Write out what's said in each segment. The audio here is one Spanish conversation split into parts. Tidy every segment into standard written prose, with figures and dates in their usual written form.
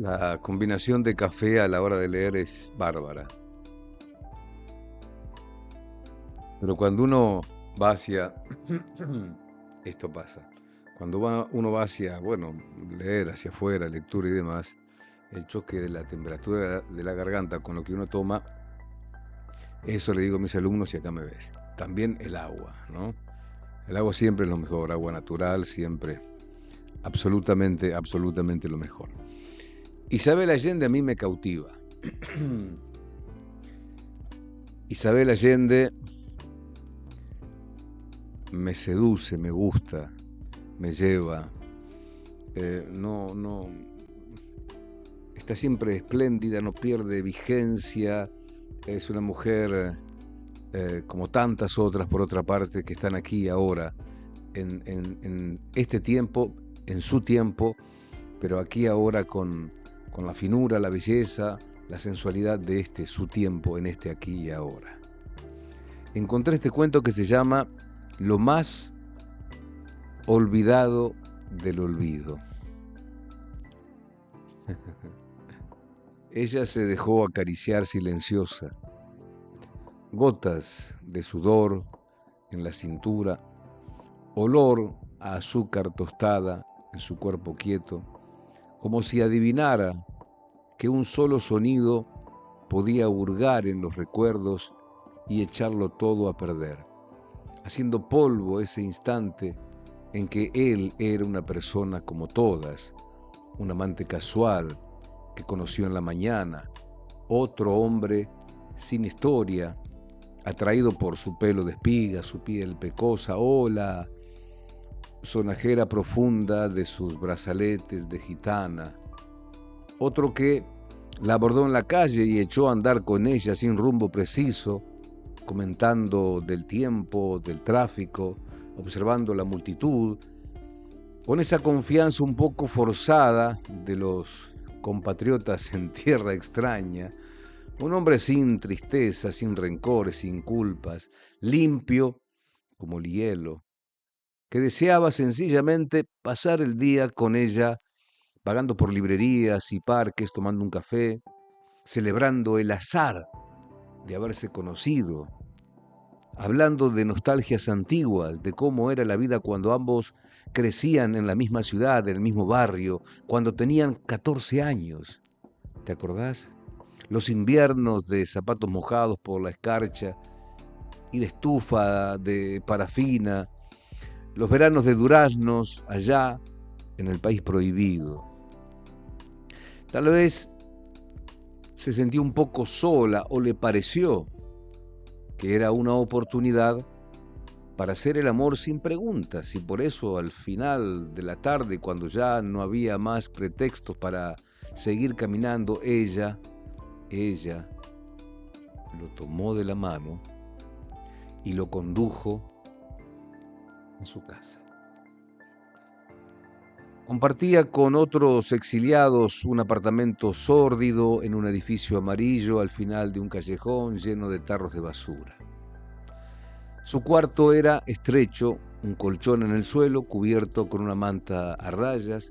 La combinación de café a la hora de leer es bárbara. Pero cuando uno va hacia... Esto pasa. Cuando uno va hacia, bueno, leer hacia afuera, lectura y demás, el choque de la temperatura de la garganta con lo que uno toma, eso le digo a mis alumnos y acá me ves. También el agua, ¿no? El agua siempre es lo mejor, agua natural, siempre. Absolutamente, absolutamente lo mejor. Isabel Allende a mí me cautiva. Isabel Allende me seduce, me gusta, me lleva. No, está siempre espléndida, no pierde vigencia. Es una mujer como tantas otras, por otra parte, que están aquí ahora, en este tiempo, en su tiempo, pero aquí ahora con la finura, la belleza, la sensualidad de este su tiempo, en este aquí y ahora. Encontré este cuento que se llama Lo más olvidado del olvido. Ella se dejó acariciar silenciosa, gotas de sudor en la cintura, olor a azúcar tostada en su cuerpo quieto, como si adivinara que un solo sonido podía hurgar en los recuerdos y echarlo todo a perder, haciendo polvo ese instante en que él era una persona como todas, un amante casual que conoció en la mañana, otro hombre sin historia, atraído por su pelo de espiga, su piel pecosa o la sonajera profunda de sus brazaletes de gitana, otro que la abordó en la calle y echó a andar con ella sin rumbo preciso, comentando del tiempo, del tráfico, observando la multitud, con esa confianza un poco forzada de los compatriotas en tierra extraña, un hombre sin tristeza, sin rencores, sin culpas, limpio como el hielo, que deseaba sencillamente pasar el día con ella, vagando por librerías y parques, tomando un café, celebrando el azar de haberse conocido, hablando de nostalgias antiguas, de cómo era la vida cuando ambos crecían en la misma ciudad, en el mismo barrio, cuando tenían 14 años. ¿Te acordás? Los inviernos de zapatos mojados por la escarcha y la estufa de parafina, los veranos de duraznos allá en el país prohibido. Tal vez se sentía un poco sola o le pareció que era una oportunidad para hacer el amor sin preguntas, y por eso al final de la tarde, cuando ya no había más pretextos para seguir caminando, ella lo tomó de la mano y lo condujo a su casa. Compartía con otros exiliados un apartamento sórdido en un edificio amarillo al final de un callejón lleno de tarros de basura. Su cuarto era estrecho, un colchón en el suelo cubierto con una manta a rayas,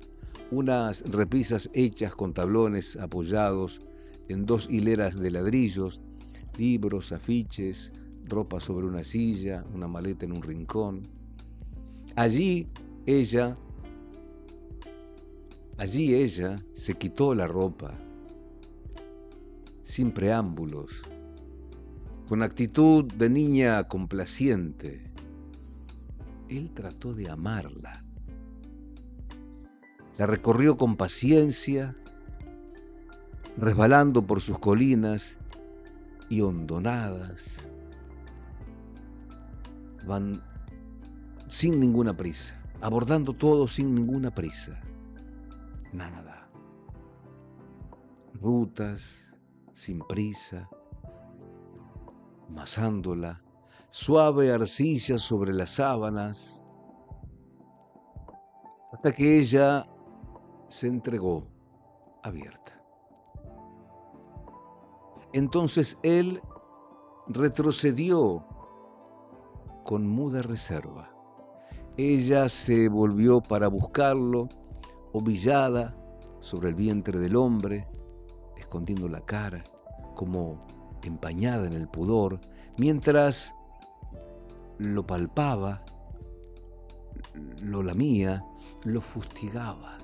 unas repisas hechas con tablones apoyados en dos hileras de ladrillos, libros, afiches, ropa sobre una silla, una maleta en un rincón. Allí ella se quitó la ropa, sin preámbulos, con actitud de niña complaciente. Él trató de amarla. La recorrió con paciencia, resbalando por sus colinas y hondonadas. Van sin ninguna prisa, abordando todo sin ninguna prisa. Nada. Rutas sin prisa, masándola, suave arcilla sobre las sábanas, hasta que ella se entregó abierta. Entonces él retrocedió con muda reserva. Ella se volvió para buscarlo, ovillada, sobre el vientre del hombre, escondiendo la cara, como empañada en el pudor, mientras lo palpaba, lo lamía, lo fustigaba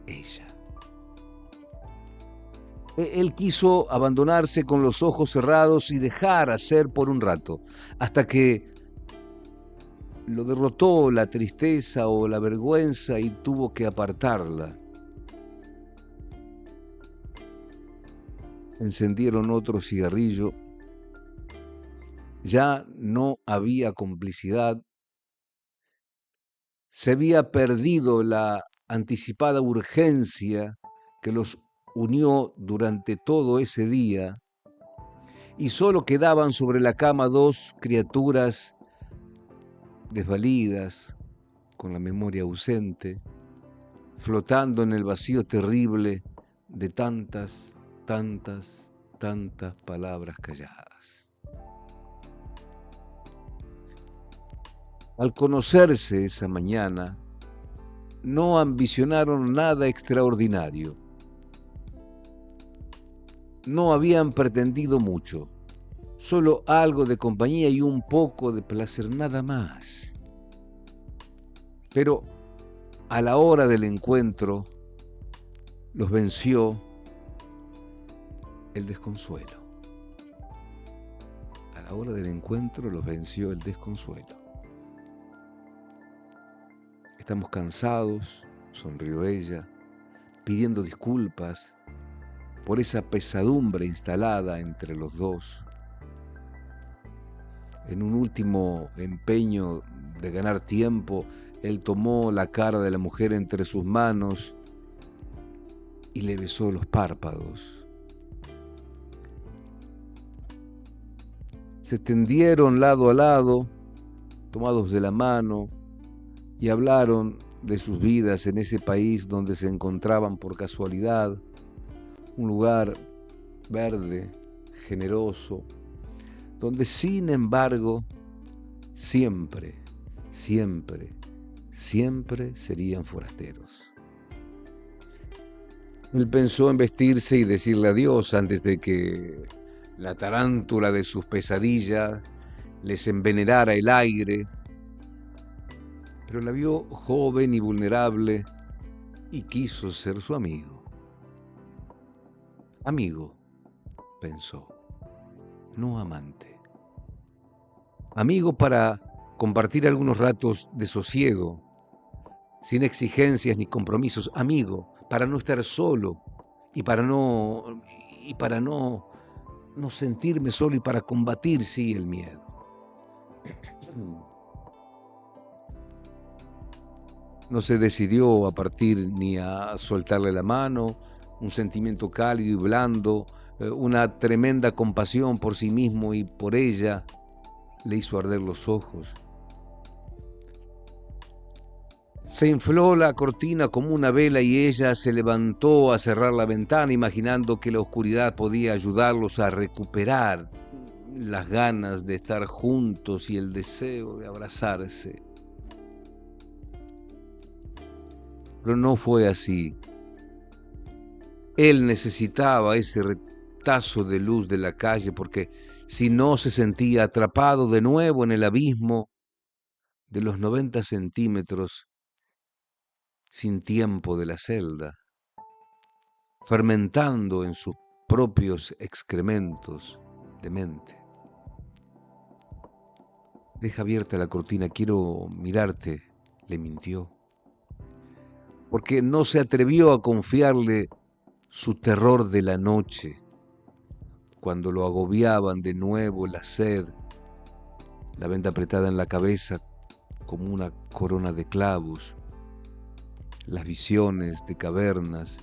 ella. Él quiso abandonarse con los ojos cerrados y dejar hacer por un rato, hasta que lo derrotó la tristeza o la vergüenza y tuvo que apartarla. Encendieron otro cigarrillo. Ya no había complicidad. Se había perdido la anticipada urgencia que los unió durante todo ese día, y solo quedaban sobre la cama dos criaturas desvalidas, con la memoria ausente, flotando en el vacío terrible de tantas, tantas, tantas palabras calladas. Al conocerse esa mañana, no ambicionaron nada extraordinario. No habían pretendido mucho, solo algo de compañía y un poco de placer, nada más. Pero a la hora del encuentro los venció el desconsuelo. A la hora del encuentro los venció el desconsuelo. Estamos cansados, sonrió ella, pidiendo disculpas por esa pesadumbre instalada entre los dos. En un último empeño de ganar tiempo, él tomó la cara de la mujer entre sus manos y le besó los párpados. Se tendieron lado a lado, tomados de la mano, y hablaron de sus vidas en ese país donde se encontraban por casualidad, un lugar verde, generoso, donde sin embargo siempre, siempre, siempre serían forasteros. Él pensó en vestirse y decirle adiós antes de que la tarántula de sus pesadillas les envenenara el aire, pero la vio joven y vulnerable y quiso ser su amigo. Amigo, pensó, no amante. Amigo para compartir algunos ratos de sosiego, sin exigencias ni compromisos. Amigo para no estar solo y para no sentirme solo y para combatir, sí, el miedo. No se decidió a partir ni a soltarle la mano, un sentimiento cálido y blando, una tremenda compasión por sí mismo y por ella, le hizo arder los ojos. Se infló la cortina como una vela y ella se levantó a cerrar la ventana, imaginando que la oscuridad podía ayudarlos a recuperar las ganas de estar juntos y el deseo de abrazarse. Pero no fue así. Él necesitaba ese retazo de luz de la calle porque si no se sentía atrapado de nuevo en el abismo de los 90 centímetros sin tiempo de la celda, fermentando en sus propios excrementos de mente. Deja abierta la cortina, quiero mirarte, le mintió, porque no se atrevió a confiarle su terror de la noche, cuando lo agobiaban de nuevo la sed, la venda apretada en la cabeza como una corona de clavos, las visiones de cavernas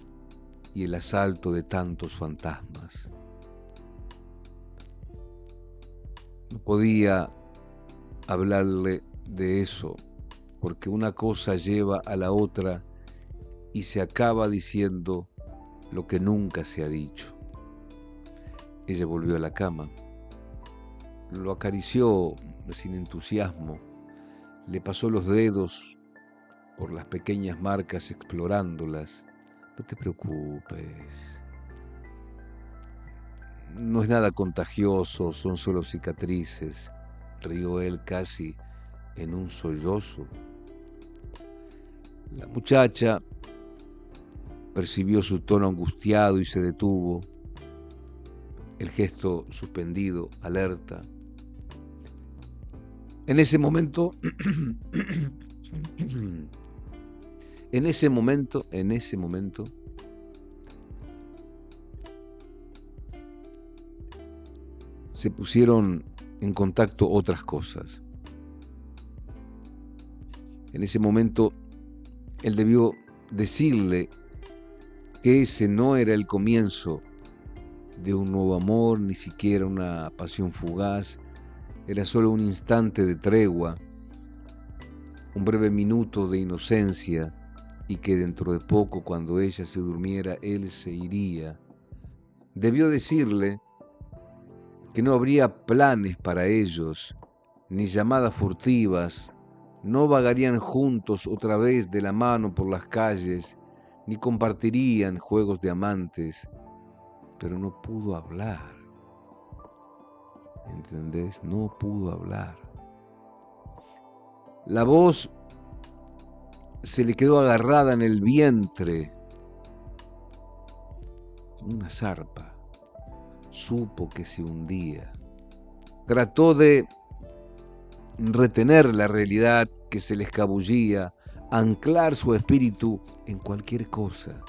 y el asalto de tantos fantasmas. No podía hablarle de eso, porque una cosa lleva a la otra y se acaba diciendo lo que nunca se ha dicho. Ella volvió a la cama, lo acarició sin entusiasmo, le pasó los dedos por las pequeñas marcas explorándolas, No te preocupes. No es nada contagioso, son solo cicatrices, rió él casi en un sollozo. La muchacha percibió su tono angustiado y se detuvo, el gesto suspendido, alerta. En ese momento, en ese momento, se pusieron en contacto otras cosas. En ese momento, él debió decirle que ese no era el comienzo de un nuevo amor, ni siquiera una pasión fugaz, era solo un instante de tregua, un breve minuto de inocencia, y que dentro de poco, cuando ella se durmiera, él se iría. Debió decirle que no habría planes para ellos, ni llamadas furtivas, no vagarían juntos otra vez de la mano por las calles, ni compartirían juegos de amantes, pero no pudo hablar. ¿Entendés? No pudo hablar. La voz se le quedó agarrada en el vientre, como una zarpa. Supo que se hundía. Trató de retener la realidad que se le escabullía, anclar su espíritu en cualquier cosa,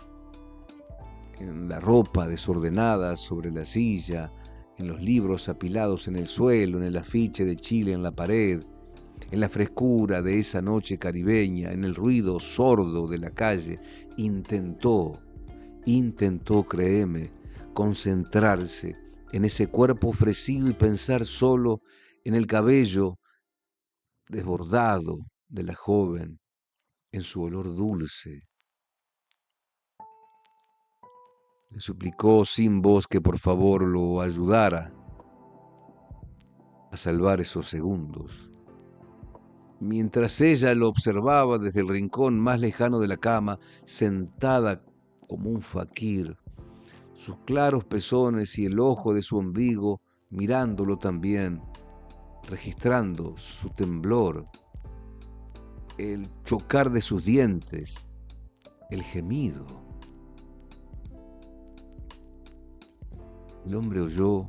en la ropa desordenada sobre la silla, en los libros apilados en el suelo, en el afiche de Chile en la pared, en la frescura de esa noche caribeña, en el ruido sordo de la calle. Intentó, créeme, concentrarse en ese cuerpo ofrecido y pensar solo en el cabello desbordado de la joven, en su olor dulce. Le suplicó sin voz que por favor lo ayudara a salvar esos segundos. Mientras ella lo observaba desde el rincón más lejano de la cama, sentada como un faquir, sus claros pezones y el ojo de su ombligo mirándolo también, registrando su temblor, el chocar de sus dientes, el gemido. El hombre oyó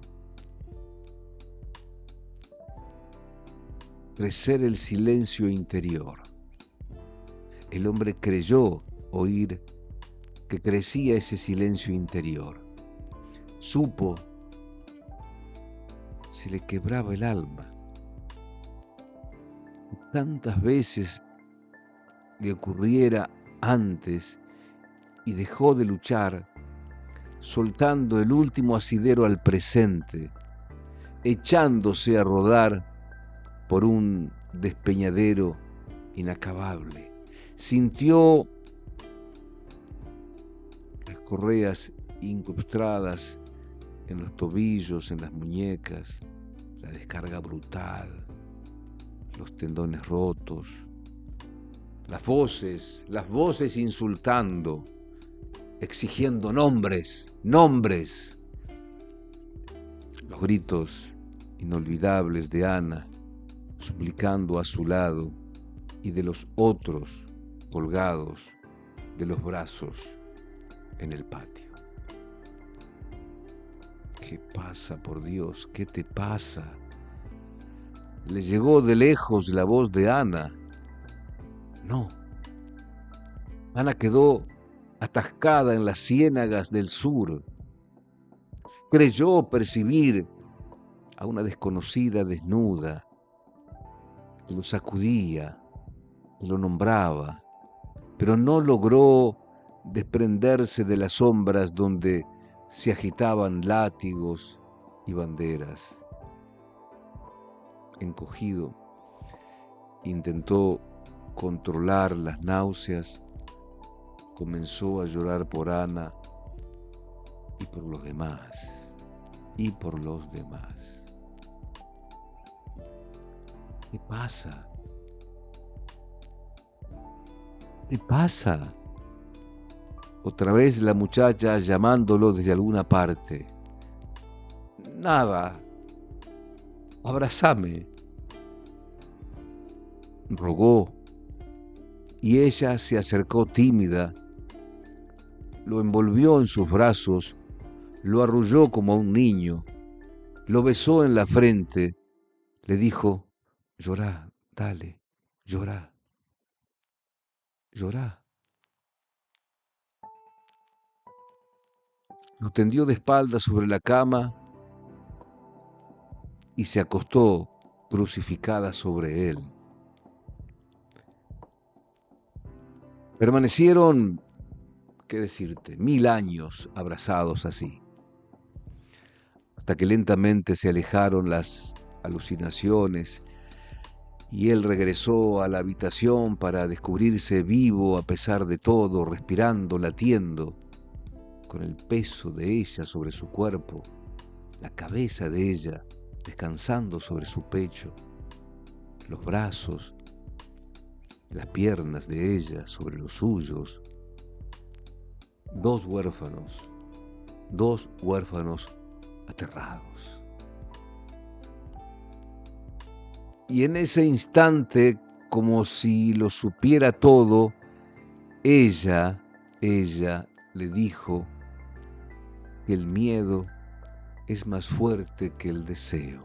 crecer el silencio interior. El hombre creyó oír que crecía ese silencio interior. Supo, se le quebraba el alma. Tantas veces le ocurriera antes y dejó de luchar, soltando el último asidero al presente, echándose a rodar por un despeñadero inacabable. Sintió las correas incrustadas en los tobillos, en las muñecas, la descarga brutal, los tendones rotos, las voces insultando, exigiendo nombres, los gritos inolvidables de Ana, suplicando a su lado, y de los otros colgados de los brazos en el patio. ¿Qué pasa, por Dios? ¿Qué te pasa? Le llegó de lejos la voz de Ana. No. Ana quedó atascada en las ciénagas del sur. Creyó percibir a una desconocida desnuda que lo sacudía, que lo nombraba, pero no logró desprenderse de las sombras donde se agitaban látigos y banderas. Encogido, intentó controlar las náuseas, comenzó a llorar por Ana y por los demás, ¿Qué pasa? ¿Qué pasa? Otra vez la muchacha llamándolo desde alguna parte. Nada, abrázame, rogó, y ella se acercó tímida, lo envolvió en sus brazos, lo arrulló como a un niño, lo besó en la frente, le dijo, llorá, dale, llorá, llorá. Lo tendió de espaldas sobre la cama y se acostó crucificada sobre él. Permanecieron, qué decirte, 1000 años abrazados así, hasta que lentamente se alejaron las alucinaciones y él regresó a la habitación para descubrirse vivo a pesar de todo, respirando, latiendo, con el peso de ella sobre su cuerpo, la cabeza de ella descansando sobre su pecho, los brazos, las piernas de ella sobre los suyos. Dos huérfanos aterrados. Y en ese instante, como si lo supiera todo, ella le dijo que el miedo es más fuerte que el deseo.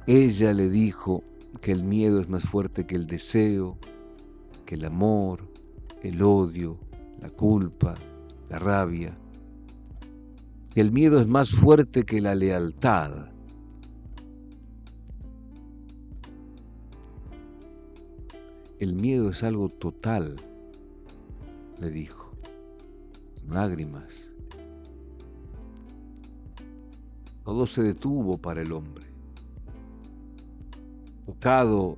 Ella le dijo que el miedo es más fuerte que el deseo, que el amor, el odio, la culpa, la rabia. Que el miedo es más fuerte que la lealtad. El miedo es algo total, le dijo, con lágrimas. Todo se detuvo para el hombre. Tocado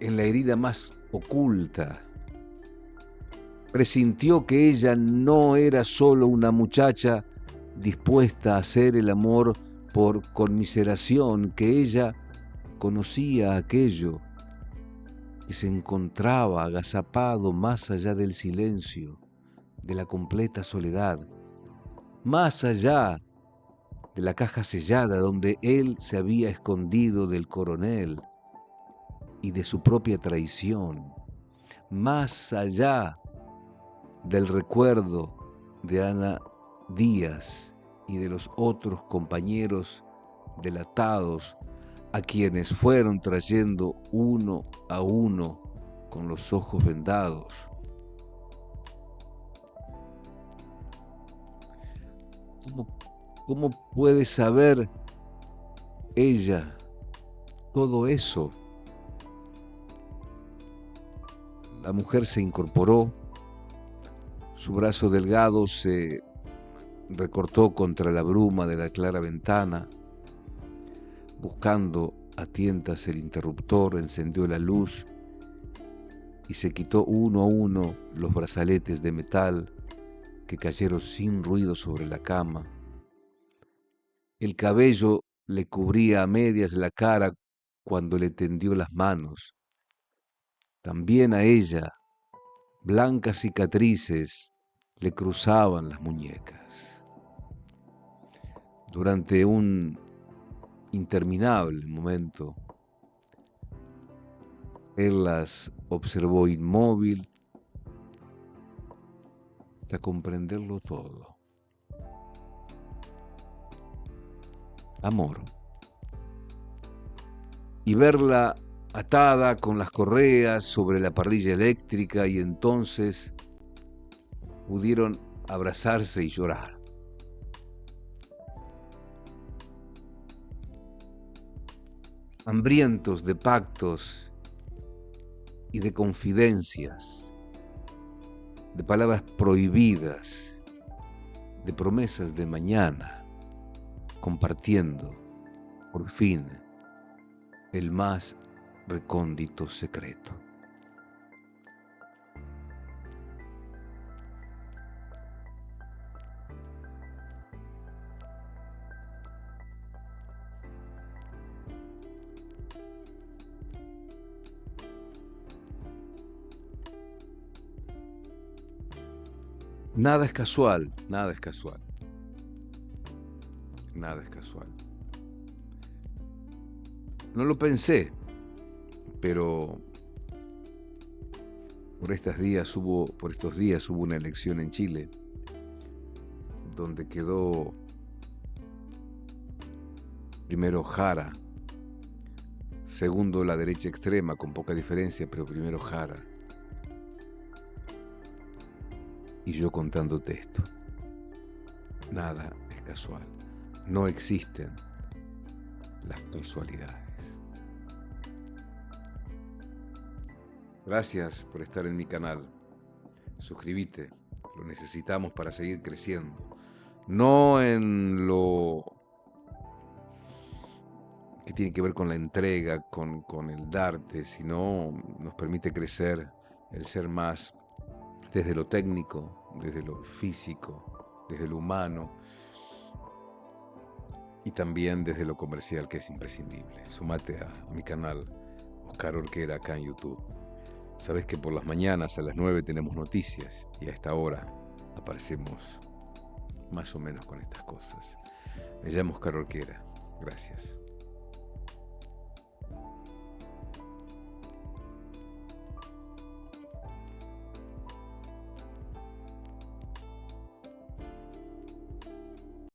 en la herida más oculta, presintió que ella no era solo una muchacha dispuesta a hacer el amor por conmiseración, que ella conocía aquello que se encontraba agazapado más allá del silencio, de la completa soledad, más allá de la caja sellada donde él se había escondido del coronel y de su propia traición, más allá del recuerdo de Ana Díaz y de los otros compañeros delatados a quienes fueron trayendo uno a uno con los ojos vendados. ¿Cómo puede saber ella todo eso? La mujer se incorporó, su brazo delgado se recortó contra la bruma de la clara ventana, buscando a tientas el interruptor, encendió la luz y se quitó uno a uno los brazaletes de metal que cayeron sin ruido sobre la cama. El cabello le cubría a medias la cara cuando le tendió las manos. También a ella, blancas cicatrices le cruzaban las muñecas. Durante un interminable momento, él las observó inmóvil hasta comprenderlo todo. Amor. Y verla atada con las correas sobre la parrilla eléctrica, y entonces pudieron abrazarse y llorar. Hambrientos de pactos y de confidencias, de palabras prohibidas, de promesas de mañana, compartiendo, por fin, el más recóndito secreto. Nada es casual, nada es casual, nada es casual. No lo pensé, pero por estos días hubo una elección en Chile donde quedó primero Jara, segundo la derecha extrema con poca diferencia, pero primero Jara. Y yo contándote esto. Nada es casual. No existen las casualidades. Gracias por estar en mi canal. Suscríbete, lo necesitamos para seguir creciendo. No en lo que tiene que ver con la entrega, con el darte, sino nos permite crecer el ser más desde lo técnico, desde lo físico, desde lo humano y también desde lo comercial, que es imprescindible. Sumate a mi canal Oscar Orquera acá en YouTube. Sabes que por las mañanas a las 9 tenemos noticias y a esta hora aparecemos más o menos con estas cosas. Me llamo Oscar Orquera. Gracias.